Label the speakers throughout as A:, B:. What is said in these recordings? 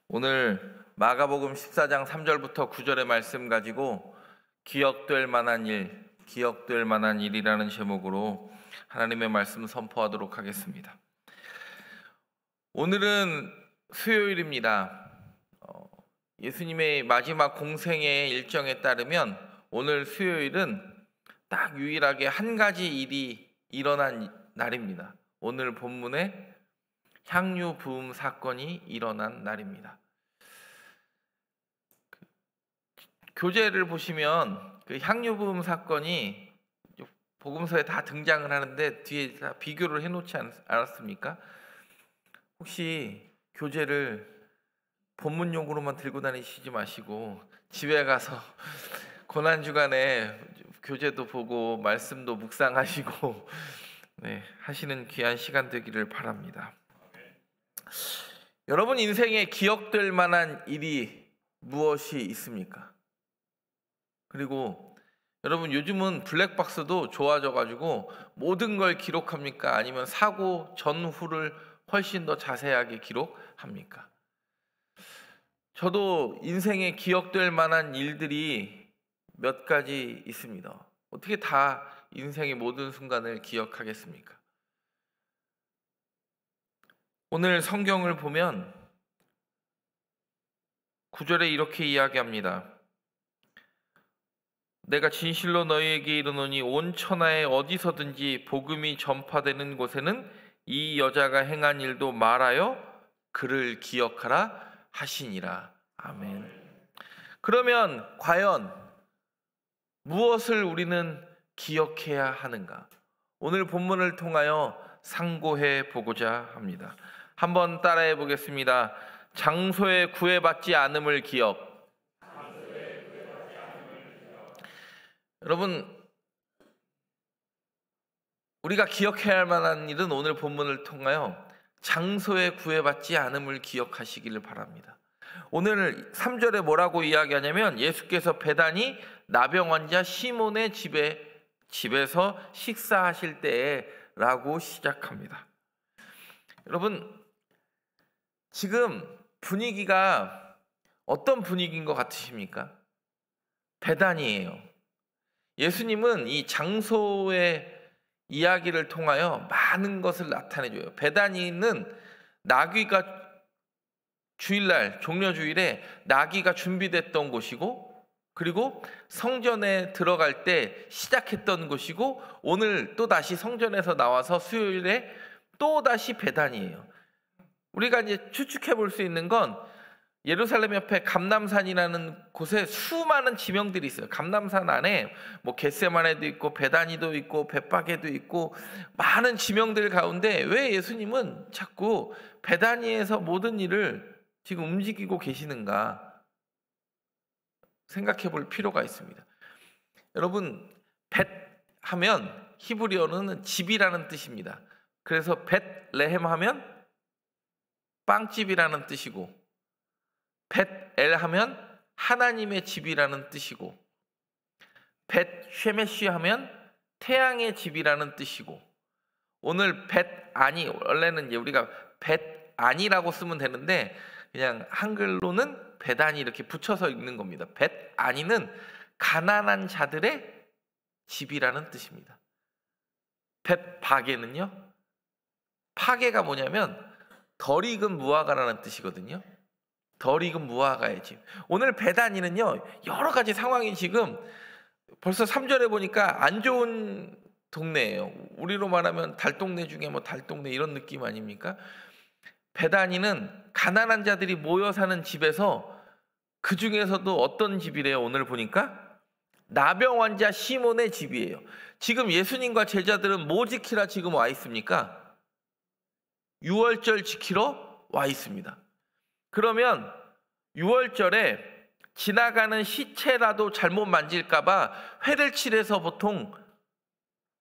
A: 오늘 마가복음 14장 3절부터 9절의 말씀 가지고 기억될 만한 일, 기억될 만한 일이라는 제목으로 하나님의 말씀 선포하도록 하겠습니다. 오늘은 수요일입니다. 예수님의 마지막 공생의 일정에 따르면 오늘 수요일은 딱 유일하게 한 가지 일이 일어난 날입니다. 오늘 본문에 향유 부음 사건이 일어난 날입니다. 교재를 보시면 그 향유 부음 사건이 복음서에 다 등장을 하는데 뒤에 다 비교를 해놓지 않았습니까? 혹시 교재를 본문용으로만 들고 다니시지 마시고 집에 가서 고난주간에 교재도 보고 말씀도 묵상하시고 하시는 귀한 시간 되기를 바랍니다. 여러분 인생에 기억될 만한 일이 무엇이 있습니까? 그리고 여러분 요즘은 블랙박스도 좋아져가지고 모든 걸 기록합니까? 아니면 사고 전후를 훨씬 더 자세하게 기록합니까? 저도 인생에 기억될 만한 일들이 몇 가지 있습니다. 어떻게 다 인생의 모든 순간을 기억하겠습니까? 오늘 성경을 보면 9절에 이렇게 이야기합니다. 내가 진실로 너희에게 이르노니 온 천하에 어디서든지 복음이 전파되는 곳에는 이 여자가 행한 일도 말하여 그를 기억하라 하시니라. 아멘. 그러면 과연 무엇을 우리는 기억해야 하는가? 오늘 본문을 통하여 상고해 보고자 합니다. 한번 따라해 보겠습니다. 장소에 구애받지 않음을 기억. 여러분, 우리가 기억해야 할 만한 일은 오늘 본문을 통하여 장소에 구애받지 않음을 기억하시기를 바랍니다. 오늘 3절에 뭐라고 이야기하냐면 예수께서 베다니 나병 환자 시몬의 집에서 식사하실 때에 라고 시작합니다. 여러분, 지금 분위기가 어떤 분위기인 것 같으십니까? 베다니예요. 예수님은 이 장소의 이야기를 통하여 많은 것을 나타내줘요. 베다니는 나귀가 주일날, 종려주일에 나귀가 준비됐던 곳이고, 그리고 성전에 들어갈 때 시작했던 곳이고, 오늘 또다시 성전에서 나와서 수요일에 또다시 베다니예요. 우리가 이제 추측해 볼 수 있는 건 예루살렘 옆에 감람산이라는 곳에 수많은 지명들이 있어요. 감람산 안에 뭐 겟세마네도 있고 베다니도 있고 벳바게도 있고 많은 지명들 가운데 왜 예수님은 자꾸 베다니에서 모든 일을 지금 움직이고 계시는가 생각해 볼 필요가 있습니다. 여러분, 벳 하면 히브리어는 집이라는 뜻입니다. 그래서 벳레헴 하면 빵집이라는 뜻이고, 벳엘 하면 하나님의 집이라는 뜻이고, 벳쉐메시 하면 태양의 집이라는 뜻이고, 오늘 벳아니, 원래는 이제 우리가 벳아니라고 쓰면 되는데 그냥 한글로는 베다니 이렇게 붙여서 읽는 겁니다. 벳아니는 가난한 자들의 집이라는 뜻입니다. 벳바게는요, 파게가 뭐냐면 덜 익은 무화과라는 뜻이거든요. 덜 익은 무화과의 집. 오늘 베다니는요, 여러 가지 상황이 지금 벌써 3절에 보니까 안 좋은 동네예요. 우리로 말하면 달동네 중에 뭐 달동네 이런 느낌 아닙니까? 베다니는 가난한 자들이 모여 사는 집에서 그 중에서도 어떤 집이래요? 오늘 보니까 나병 환자 시몬의 집이에요. 지금 예수님과 제자들은 뭐 지키러 지금 와 있습니까? 유월절 지키러 와 있습니다. 그러면 유월절에 지나가는 시체라도 잘못 만질까봐 회를 칠해서 보통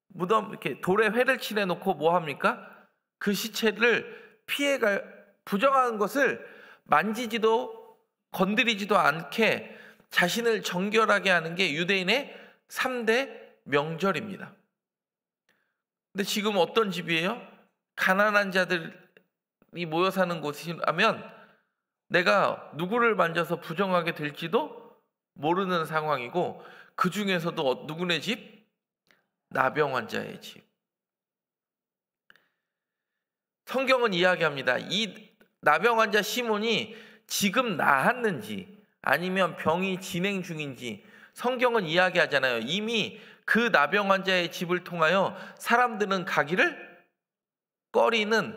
A: 무덤 이렇게 돌에 회를 칠해 놓고 뭐 합니까? 그 시체를 피해갈 부정한 것을 만지지도 건드리지도 않게 자신을 정결하게 하는 게 유대인의 3대 명절입니다. 근데 지금 어떤 집이에요? 가난한 자들이 모여 사는 곳이라면 내가 누구를 만져서 부정하게 될지도 모르는 상황이고, 그 중에서도 누구네 집? 나병 환자의 집. 성경은 이야기합니다. 이 나병 환자 시몬이 지금 나았는지 아니면 병이 진행 중인지 성경은 이야기하잖아요. 이미 그 나병 환자의 집을 통하여 사람들은 가기를 꺼리는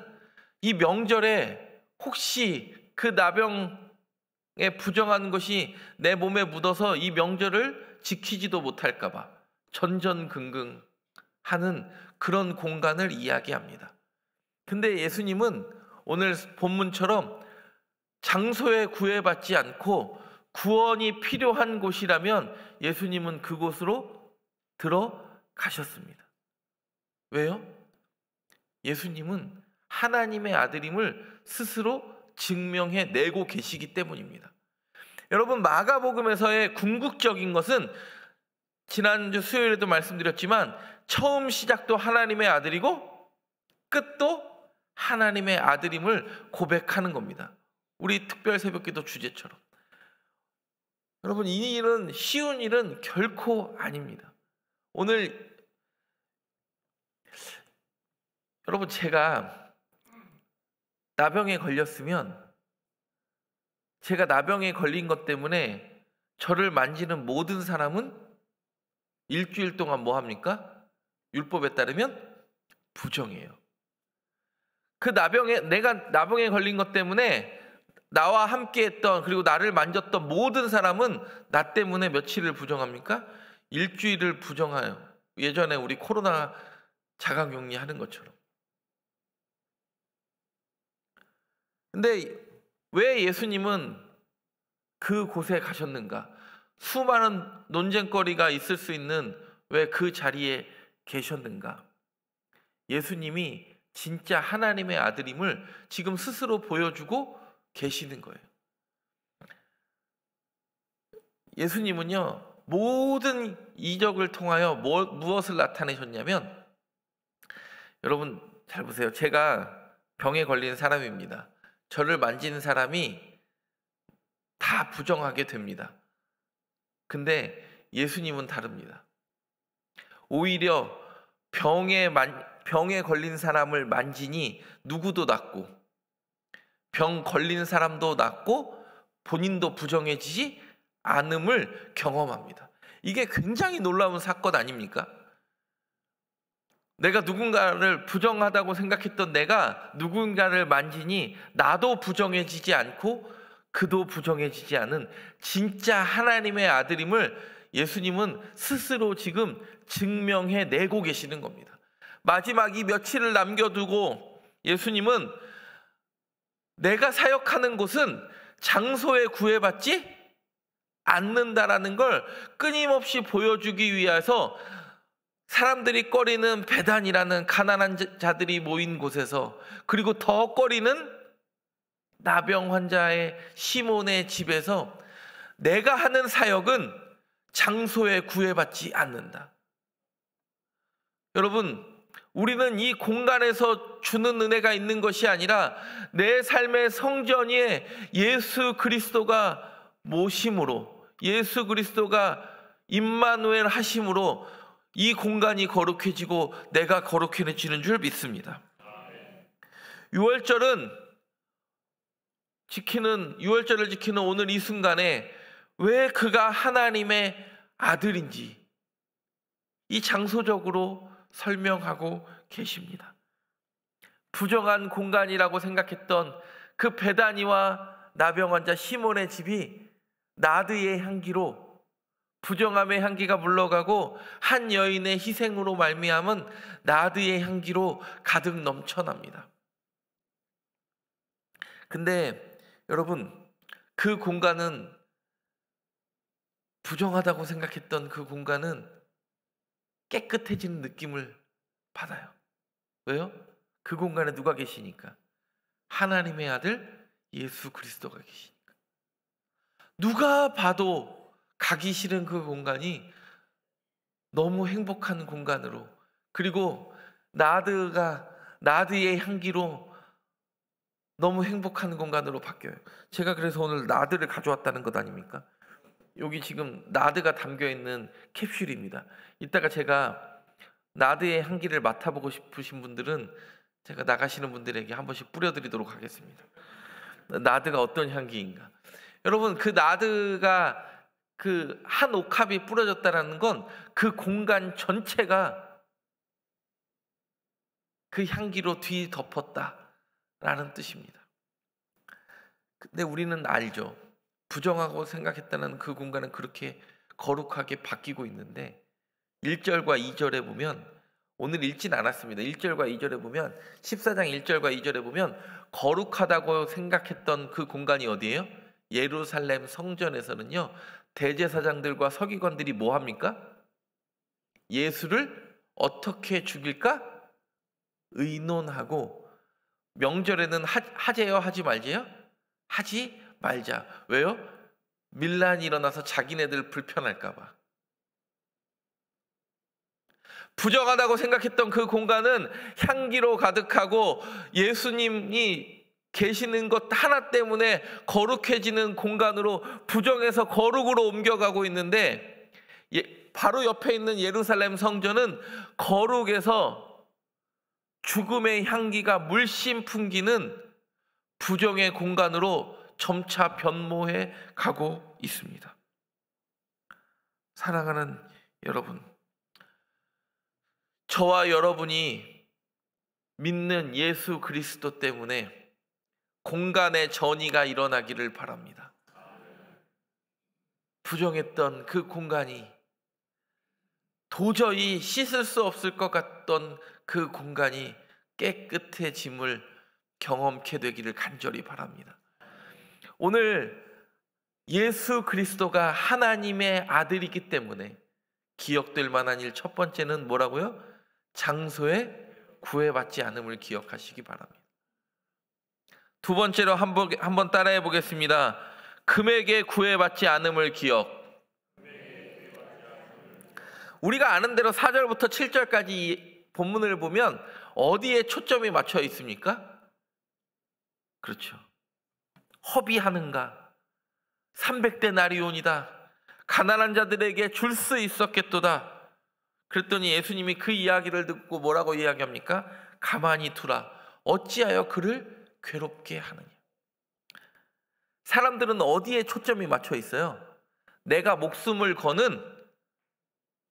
A: 이 명절에 혹시 그 나병에 부정한 것이 내 몸에 묻어서 이 명절을 지키지도 못할까 봐 전전긍긍 하는 그런 공간을 이야기합니다. 근데 예수님은 오늘 본문처럼 장소에 구애받지 않고 구원이 필요한 곳이라면 예수님은 그곳으로 들어가셨습니다. 왜요? 예수님은 하나님의 아들임을 스스로 증명해 내고 계시기 때문입니다. 여러분, 마가복음에서의 궁극적인 것은 지난주 수요일에도 말씀드렸지만 처음 시작도 하나님의 아들이고 끝도 하나님의 아들임을 고백하는 겁니다. 우리 특별 새벽기도 주제처럼. 여러분, 이 일은 쉬운 일은 결코 아닙니다. 오늘 여러분, 제가 나병에 걸렸으면 제가 나병에 걸린 것 때문에 저를 만지는 모든 사람은 일주일 동안 뭐 합니까? 율법에 따르면 부정해요. 내가 나병에 걸린 것 때문에 나와 함께 했던, 그리고 나를 만졌던 모든 사람은 나 때문에 며칠을 부정합니까? 일주일을 부정해요. 예전에 우리 코로나 자가격리 하는 것처럼. 근데 왜 예수님은 그곳에 가셨는가? 수많은 논쟁거리가 있을 수 있는 왜 그 자리에 계셨는가? 예수님이 진짜 하나님의 아들임을 지금 스스로 보여주고 계시는 거예요. 예수님은요, 모든 이적을 통하여 무엇을 나타내셨냐면, 여러분 잘 보세요. 제가 병에 걸린 사람입니다. 저를 만지는 사람이 다 부정하게 됩니다. 근데 예수님은 다릅니다. 오히려 병에 걸린 사람을 만지니 누구도 낫고, 병 걸린 사람도 낫고, 본인도 부정해지지 않음을 경험합니다. 이게 굉장히 놀라운 사건 아닙니까? 내가 누군가를 부정하다고 생각했던 내가 누군가를 만지니 나도 부정해지지 않고 그도 부정해지지 않은 진짜 하나님의 아들임을 예수님은 스스로 지금 증명해 내고 계시는 겁니다. 마지막 이 며칠을 남겨두고 예수님은 내가 사역하는 곳은 장소에 구애받지 않는다라는 걸 끊임없이 보여주기 위해서 사람들이 꺼리는 베단이라는 가난한 자들이 모인 곳에서, 그리고 더 꺼리는 나병 환자의 시몬의 집에서 내가 하는 사역은 장소에 구애받지 않는다. 여러분, 우리는 이 공간에서 주는 은혜가 있는 것이 아니라 내 삶의 성전에 예수 그리스도가 모심으로, 예수 그리스도가 임마누엘 하심으로 이 공간이 거룩해지고 내가 거룩해지는 줄 믿습니다. 유월절을 지키는 오늘 이 순간에 왜 그가 하나님의 아들인지 이 장소적으로 설명하고 계십니다. 부정한 공간이라고 생각했던 그 베다니와 나병 환자 시몬의 집이 나드의 향기로, 부정함의 향기가 물러가고 한 여인의 희생으로 말미암은 나드의 향기로 가득 넘쳐납니다. 근데 여러분, 그 공간은, 부정하다고 생각했던 그 공간은 깨끗해지는 느낌을 받아요. 왜요? 그 공간에 누가 계시니까? 하나님의 아들 예수 그리스도가 계시니까. 누가 봐도 가기 싫은 그 공간이 너무 행복한 공간으로, 그리고 나드의 향기로 너무 행복한 공간으로 바뀌어요. 제가 그래서 오늘 나드를 가져왔다는 것 아닙니까? 여기 지금 나드가 담겨있는 캡슐입니다. 이따가 제가 나드의 향기를 맡아보고 싶으신 분들은 제가 나가시는 분들에게 한 번씩 뿌려드리도록 하겠습니다. 나드가 어떤 향기인가. 여러분, 그 나드가 그 한 옥합이 뿌려졌다는 건 그 공간 전체가 그 향기로 뒤덮었다라는 뜻입니다. 근데 우리는 알죠. 부정하고 생각했다는 그 공간은 그렇게 거룩하게 바뀌고 있는데 1절과 2절에 보면, 오늘 읽진 않았습니다. 1절과 2절에 보면, 14장 1절과 2절에 보면 거룩하다고 생각했던 그 공간이 어디예요? 예루살렘 성전에서는요, 대제사장들과 서기관들이 뭐 합니까? 예수를 어떻게 죽일까? 의논하고, 명절에는 하재요 하지 말재요? 하지 말자. 왜요? 밀란이 일어나서 자기네들 불편할까 봐. 부정하다고 생각했던 그 공간은 향기로 가득하고 예수님이 계시는 것 하나 때문에 거룩해지는 공간으로, 부정에서 거룩으로 옮겨가고 있는데, 바로 옆에 있는 예루살렘 성전은 거룩에서 죽음의 향기가 물씬 풍기는 부정의 공간으로 점차 변모해 가고 있습니다. 사랑하는 여러분, 저와 여러분이 믿는 예수 그리스도 때문에 공간의 전이가 일어나기를 바랍니다. 부정했던 그 공간이, 도저히 씻을 수 없을 것 같던 그 공간이 깨끗해짐을 경험케 되기를 간절히 바랍니다. 오늘 예수 그리스도가 하나님의 아들이기 때문에 기억될 만한 일, 첫 번째는 뭐라고요? 장소에 구애받지 않음을 기억하시기 바랍니다. 두 번째로 한번 따라해 보겠습니다. 금에게 구애받지 않음을 기억. 우리가 아는 대로 4절부터 7절까지 본문을 보면 어디에 초점이 맞춰 있습니까? 그렇죠. 허비하는가? 300데나리온이다. 가난한 자들에게 줄 수 있었겠도다. 그랬더니 예수님이 그 이야기를 듣고 뭐라고 이야기합니까? 가만히 두라. 어찌하여 그를 괴롭게 하느냐. 사람들은 어디에 초점이 맞춰 있어요? 내가 목숨을 거는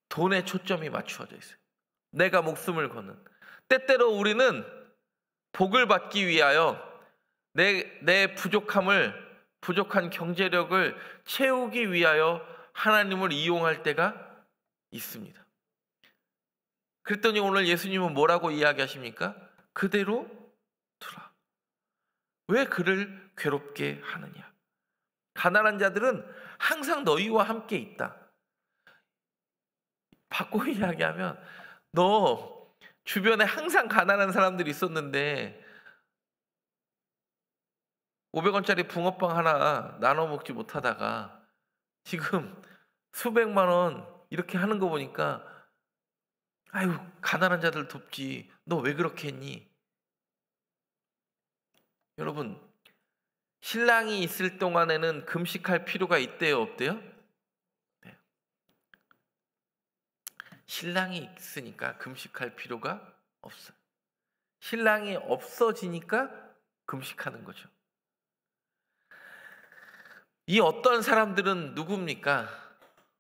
A: 돈에 초점이 맞추어져 있어요. 내가 목숨을 거는. 때때로 우리는 복을 받기 위하여 내 부족한 경제력을 채우기 위하여 하나님을 이용할 때가 있습니다. 그랬더니 오늘 예수님은 뭐라고 이야기하십니까? 그대로 두라. 왜 그를 괴롭게 하느냐? 가난한 자들은 항상 너희와 함께 있다. 바꿔 이야기하면, 너 주변에 항상 가난한 사람들이 있었는데 500원짜리 붕어빵 하나 나눠 먹지 못하다가 지금 수백만 원 이렇게 하는 거 보니까, 아유, 가난한 자들 돕지. 너 왜 그렇게 했니? 여러분, 신랑이 있을 동안에는 금식할 필요가 있대요, 없대요? 네. 신랑이 있으니까 금식할 필요가 없어요. 신랑이 없어지니까 금식하는 거죠. 이 어떤 사람들은 누굽니까?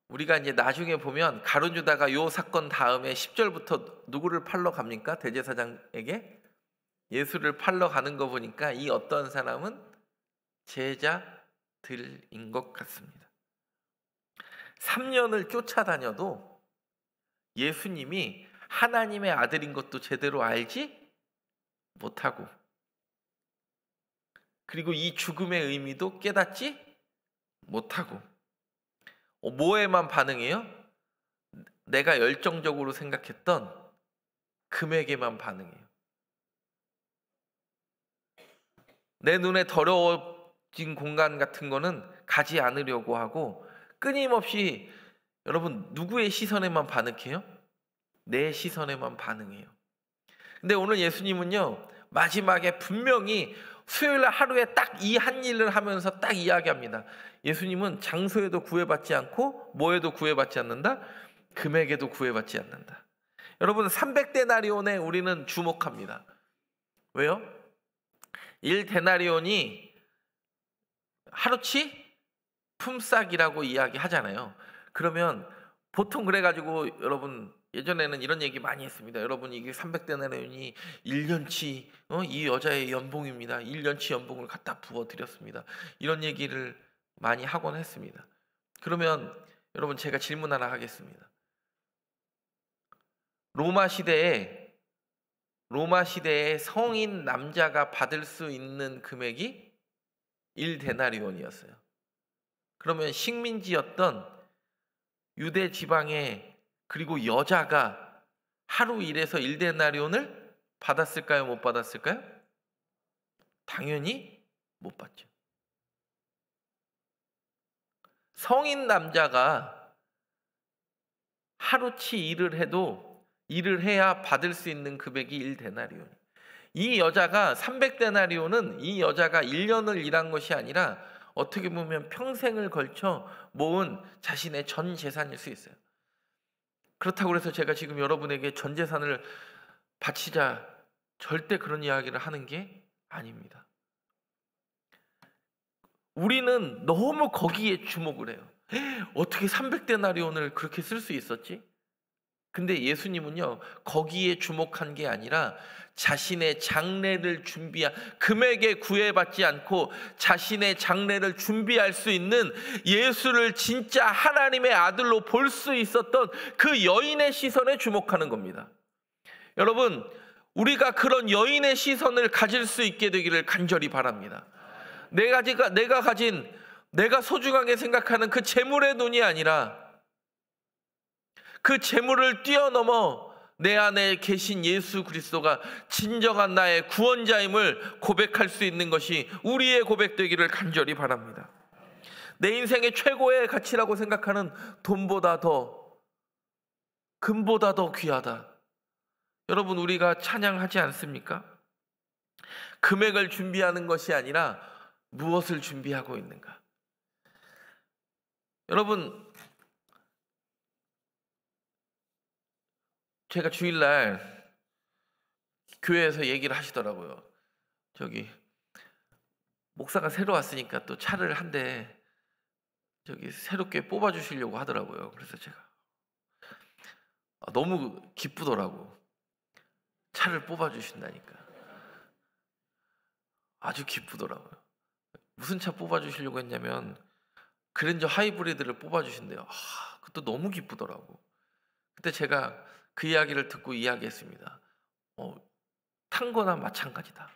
A: 우리가 이제 나중에 보면 가룟 유다가 요 사건 다음에 10절부터 누구를 팔러 갑니까? 대제사장에게 예수를 팔러 가는 거 보니까 이 어떤 사람은 제자들인 것 같습니다. 3년을 쫓아다녀도 예수님이 하나님의 아들인 것도 제대로 알지 못하고, 그리고 이 죽음의 의미도 깨닫지 못하고, 뭐에만 반응해요? 내가 열정적으로 생각했던 금에게만 반응해요. 내 눈에 더러워진 공간 같은 거는 가지 않으려고 하고, 끊임없이 여러분 누구의 시선에만 반응해요? 내 시선에만 반응해요. 근데 오늘 예수님은요, 마지막에 분명히 수요일 하루에 딱 이 한 일을 하면서 딱 이야기합니다. 예수님은 장소에도 구애받지 않고 뭐에도 구애받지 않는다? 금액에도 구애받지 않는다. 여러분 300데나리온에 우리는 주목합니다. 왜요? 1데나리온이 하루치 품삯이라고 이야기하잖아요. 그러면 보통 그래가지고 여러분 예전에는 이런 얘기 많이 했습니다. 여러분 이게 300데나리온이 1년치 이 여자의 연봉입니다. 1년치 연봉을 갖다 부어드렸습니다. 이런 얘기를 많이 하곤 했습니다. 그러면 여러분 제가 질문 하나 하겠습니다. 로마 시대에 성인 남자가 받을 수 있는 금액이 1데나리온이었어요. 그러면 식민지였던 유대 지방에 그리고 여자가 하루 일해서 1데나리온을 받았을까요? 못 받았을까요? 당연히 못 받죠. 성인 남자가 하루치 일을 해야 받을 수 있는 금액이 1데나리온. 이 여자가 300데나리온은 이 여자가 1년을 일한 것이 아니라 어떻게 보면 평생을 걸쳐 모은 자신의 전 재산일 수 있어요. 그렇다고 해서 제가 지금 여러분에게 전 재산을 바치자 절대 그런 이야기를 하는 게 아닙니다. 우리는 너무 거기에 주목을 해요. 어떻게 300데나리온을 그렇게 쓸 수 있었지? 근데 예수님은요 거기에 주목한 게 아니라 자신의 장례를 금액에 구애받지 않고 자신의 장례를 준비할 수 있는 예수를 진짜 하나님의 아들로 볼 수 있었던 그 여인의 시선에 주목하는 겁니다. 여러분 우리가 그런 여인의 시선을 가질 수 있게 되기를 간절히 바랍니다. 내가 소중하게 생각하는 그 재물의 돈이 아니라 그 재물을 뛰어넘어 내 안에 계신 예수 그리스도가 진정한 나의 구원자임을 고백할 수 있는 것이 우리의 고백되기를 간절히 바랍니다. 내 인생의 최고의 가치라고 생각하는 돈보다 더, 금보다 더 귀하다. 여러분 우리가 찬양하지 않습니까? 금액을 준비하는 것이 아니라 무엇을 준비하고 있는가? 여러분 제가 주일날 교회에서 얘기를 하시더라고요. 저기 목사가 새로 왔으니까 또 차를 한 대 새롭게 뽑아주시려고 하더라고요. 그래서 제가 너무 기쁘더라고. 차를 뽑아주신다니까 아주 기쁘더라고요. 무슨 차 뽑아주시려고 했냐면 그랜저 하이브리드를 뽑아주신대요. 그것도 너무 기쁘더라고. 그때 제가 그 이야기를 듣고 이야기했습니다. 탄 거나 마찬가지다.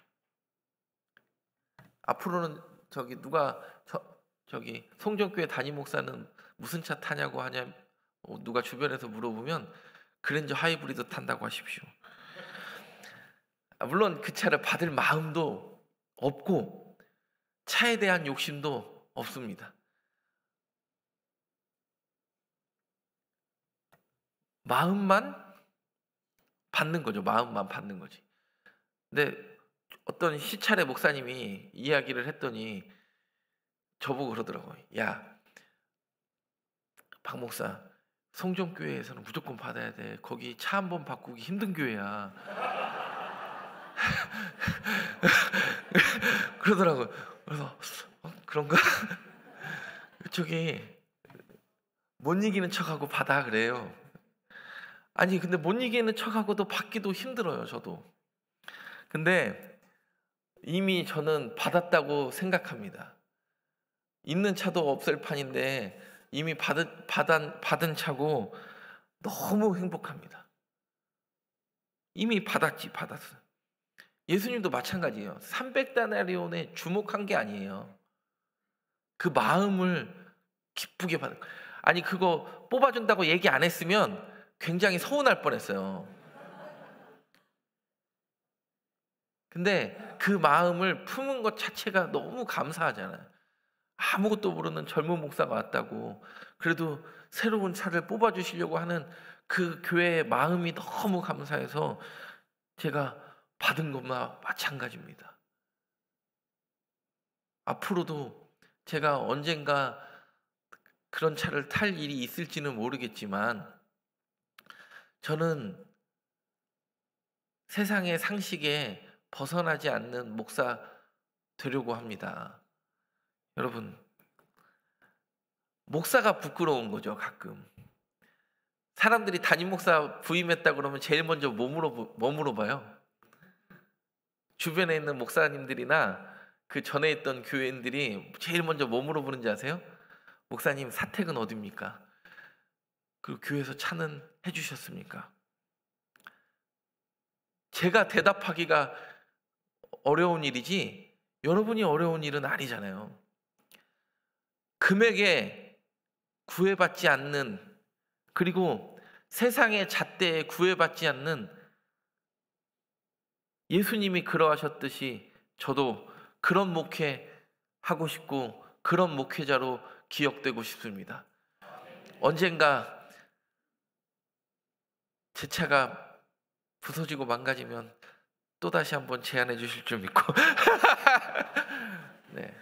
A: 앞으로는 송정교회 담임 목사는 무슨 차 타냐고 하냐 누가 주변에서 물어보면 그랜저 하이브리드 탄다고 하십시오. 물론 그 차를 받을 마음도 없고 차에 대한 욕심도 없습니다. 마음만 받는 거죠. 마음만 받는 거지. 근데 어떤 시찰의 목사님이 이야기를 했더니 저보고 그러더라고요. 야, 박 목사, 성정교회에서는 무조건 받아야 돼. 거기 차 한 번 바꾸기 힘든 교회야. 그러더라고요. 그래서 그런가? 저기 못 이기는 척하고 받아 그래요. 아니 근데 못 이기는 척하고도 받기도 힘들어요. 저도. 근데 이미 저는 받았다고 생각합니다. 있는 차도 없을 판인데 이미 받은 차고 너무 행복합니다. 이미 받았어. 예수님도 마찬가지예요. 300데나리온에 주목한 게 아니에요. 그 마음을 기쁘게 받은 거예요. 아니 그거 뽑아준다고 얘기 안 했으면 굉장히 서운할 뻔했어요. 근데 그 마음을 품은 것 자체가 너무 감사하잖아요. 아무것도 모르는 젊은 목사가 왔다고 그래도 새로운 차를 뽑아주시려고 하는 그 교회의 마음이 너무 감사해서 제가 받은 것과 마찬가지입니다. 앞으로도 제가 언젠가 그런 차를 탈 일이 있을지는 모르겠지만 저는 세상의 상식에 벗어나지 않는 목사 되려고 합니다. 여러분, 목사가 부끄러운 거죠. 가끔 사람들이 담임 목사 부임했다 그러면 제일 먼저 뭐 물어봐요? 주변에 있는 목사님들이나 그 전에 있던 교회인들이 제일 먼저 뭐 물어보는지 아세요? 목사님, 사택은 어디입니까? 그리고 교회에서 차는 해주셨습니까? 제가 대답하기가 어려운 일이지 여러분이 어려운 일은 아니잖아요. 금액에 구애받지 않는, 그리고 세상의 잣대에 구애받지 않는 예수님이 그러하셨듯이 저도 그런 목회 하고 싶고 그런 목회자로 기억되고 싶습니다. 언젠가 제 차가 부서지고 망가지면 또다시 한번 제안해 주실 줄 믿고 네.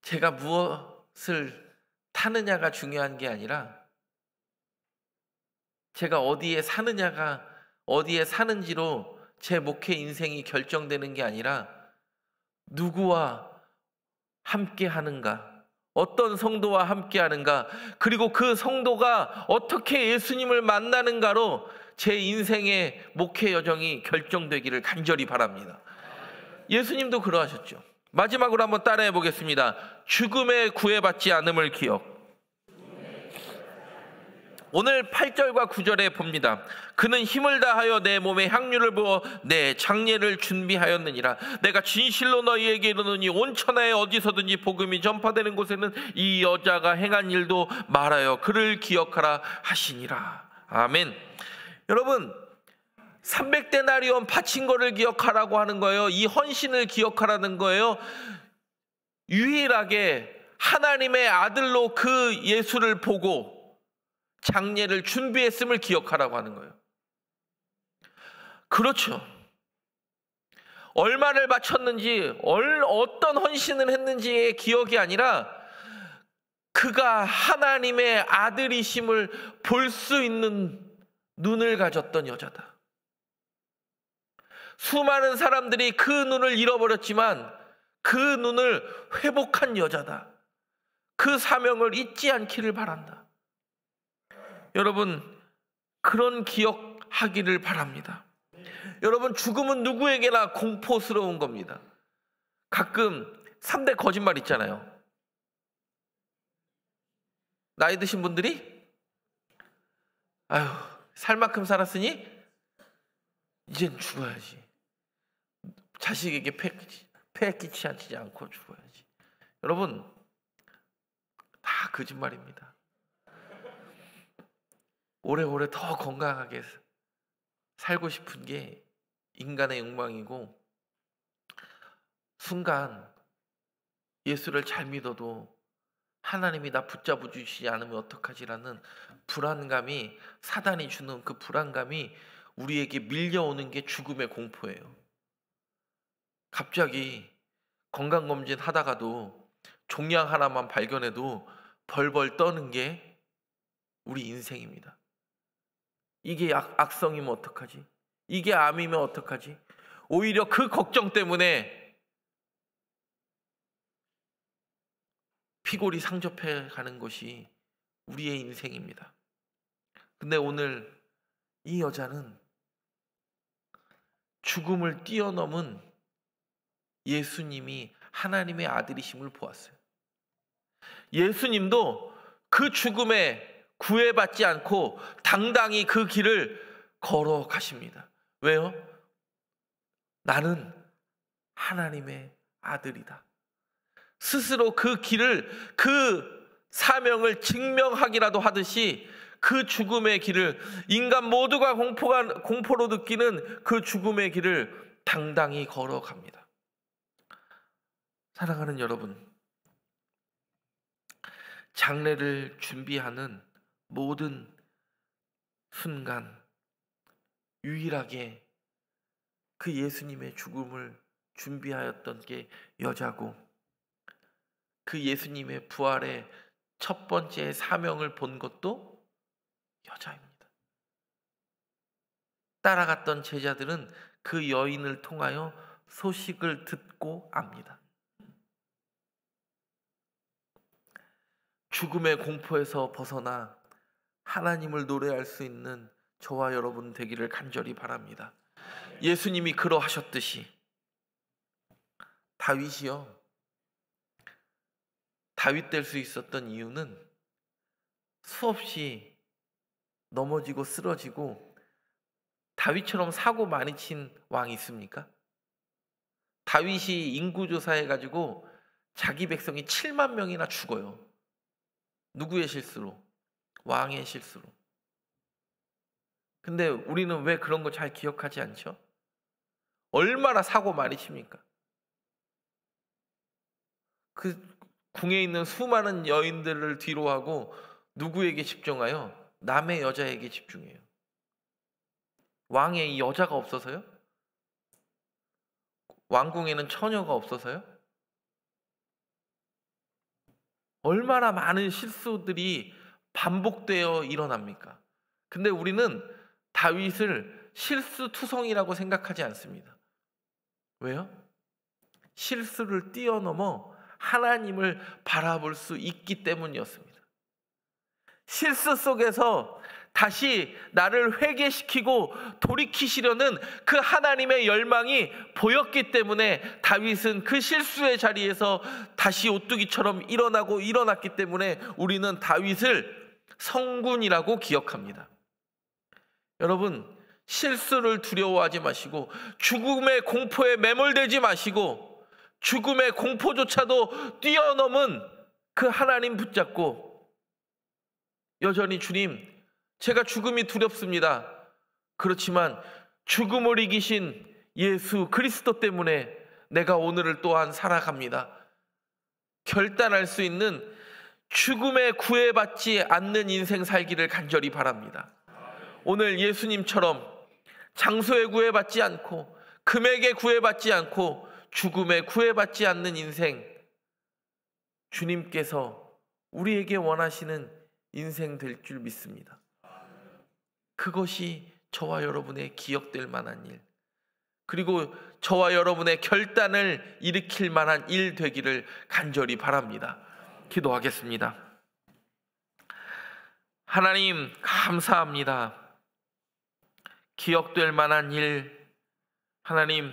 A: 제가 무엇을 타느냐가 중요한 게 아니라 제가 어디에 사느냐가, 어디에 사는지로 제 목회 인생이 결정되는 게 아니라 누구와 함께 하는가, 어떤 성도와 함께 하는가, 그리고 그 성도가 어떻게 예수님을 만나는가로 제 인생의 목회 여정이 결정되기를 간절히 바랍니다. 예수님도 그러하셨죠. 마지막으로 한번 따라해 보겠습니다. 죽음에 구애받지 않음을 기억. 오늘 8절과 9절에 봅니다. 그는 힘을 다하여 내 몸에 향유를 부어 내 장례를 준비하였느니라. 내가 진실로 너희에게 이르노니 온 천하에 어디서든지 복음이 전파되는 곳에는 이 여자가 행한 일도 말하여 그를 기억하라 하시니라. 아멘. 여러분, 300데나리온 바친 거를 기억하라고 하는 거예요. 이 헌신을 기억하라는 거예요. 유일하게 하나님의 아들로 그 예수를 보고 장례를 준비했음을 기억하라고 하는 거예요. 그렇죠. 얼마를 바쳤는지, 어떤 헌신을 했는지의 기억이 아니라 그가 하나님의 아들이심을 볼 수 있는 눈을 가졌던 여자다. 수많은 사람들이 그 눈을 잃어버렸지만 그 눈을 회복한 여자다. 그 사명을 잊지 않기를 바란다. 여러분, 그런 기억하기를 바랍니다. 여러분, 죽음은 누구에게나 공포스러운 겁니다. 가끔 3대 거짓말 있잖아요. 나이 드신 분들이 아유, 살 만큼 살았으니 이젠 죽어야지. 자식에게 폐 끼치지 않고 죽어야지. 여러분, 다 거짓말입니다. 오래오래 더 건강하게 살고 싶은 게 인간의 욕망이고, 순간 예수를 잘 믿어도 하나님이 나 붙잡아 주시지 않으면 어떡하지라는 불안감이, 사단이 주는 그 불안감이 우리에게 밀려오는 게 죽음의 공포예요. 갑자기 건강검진 하다가도 종양 하나만 발견해도 벌벌 떠는 게 우리 인생입니다. 이게 악성이면 어떡하지? 이게 암이면 어떡하지? 오히려 그 걱정 때문에 피골이 상접해 가는 것이 우리의 인생입니다. 근데 오늘 이 여자는 죽음을 뛰어넘은 예수님이 하나님의 아들이심을 보았어요. 예수님도 그 죽음에 구애받지 않고 당당히 그 길을 걸어가십니다. 왜요? 나는 하나님의 아들이다. 스스로 그 길을, 그 사명을 증명하기라도 하듯이 그 죽음의 길을, 인간 모두가 공포로 느끼는 그 죽음의 길을 당당히 걸어갑니다. 사랑하는 여러분, 장례를 준비하는 모든 순간 유일하게 그 예수님의 죽음을 준비하였던 게 여자고, 그 예수님의 부활의 첫 번째 사명을 본 것도 여자입니다. 따라갔던 제자들은 그 여인을 통하여 소식을 듣고 압니다. 죽음의 공포에서 벗어나 하나님을 노래할 수 있는 저와 여러분 되기를 간절히 바랍니다. 예수님이 그러하셨듯이 다윗이요, 다윗 될 수 있었던 이유는 수없이 넘어지고 쓰러지고, 다윗처럼 사고 많이 친 왕이 있습니까? 다윗이 인구조사해가지고 자기 백성이 7만 명이나 죽어요. 누구의 실수로? 왕의 실수로. 근데 우리는 왜 그런 거 잘 기억하지 않죠? 얼마나 사고 많이 칩니까? 그 궁에 있는 수많은 여인들을 뒤로하고 누구에게 집중하여? 남의 여자에게 집중해요. 왕에 이 여자가 없어서요? 왕궁에는 처녀가 없어서요? 얼마나 많은 실수들이 반복되어 일어납니까? 근데 우리는 다윗을 실수투성이라고 생각하지 않습니다. 왜요? 실수를 뛰어넘어 하나님을 바라볼 수 있기 때문이었습니다. 실수 속에서 다시 나를 회개시키고 돌이키시려는 그 하나님의 열망이 보였기 때문에 다윗은 그 실수의 자리에서 다시 오뚜기처럼 일어났기 때문에 우리는 다윗을 성군이라고 기억합니다. 여러분, 실수를 두려워하지 마시고 죽음의 공포에 매몰되지 마시고 죽음의 공포조차도 뛰어넘은 그 하나님 붙잡고 여전히 주님, 제가 죽음이 두렵습니다. 그렇지만 죽음을 이기신 예수 그리스도 때문에 내가 오늘을 또한 살아갑니다. 결단할 수 있는 죽음에 구애받지 않는 인생 살기를 간절히 바랍니다. 오늘 예수님처럼 장소에 구애받지 않고 금액에 구애받지 않고 죽음에 구애받지 않는 인생, 주님께서 우리에게 원하시는 인생 될 줄 믿습니다. 그것이 저와 여러분의 기억될 만한 일, 그리고 저와 여러분의 결단을 일으킬 만한 일 되기를 간절히 바랍니다. 기도하겠습니다. 하나님, 감사합니다. 기억될 만한 일, 하나님,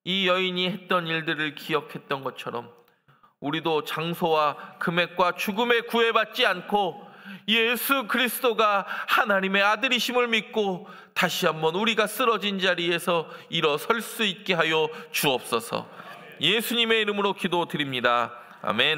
A: 이 여인이 했던 일들을 기억했던 것처럼 우리도 장소와 금액과 죽음에 구애받지 않고 예수 그리스도가 하나님의 아들이심을 믿고 다시 한번 우리가 쓰러진 자리에서 일어설 수 있게 하여 주옵소서. 예수님의 이름으로 기도드립니다. 아멘.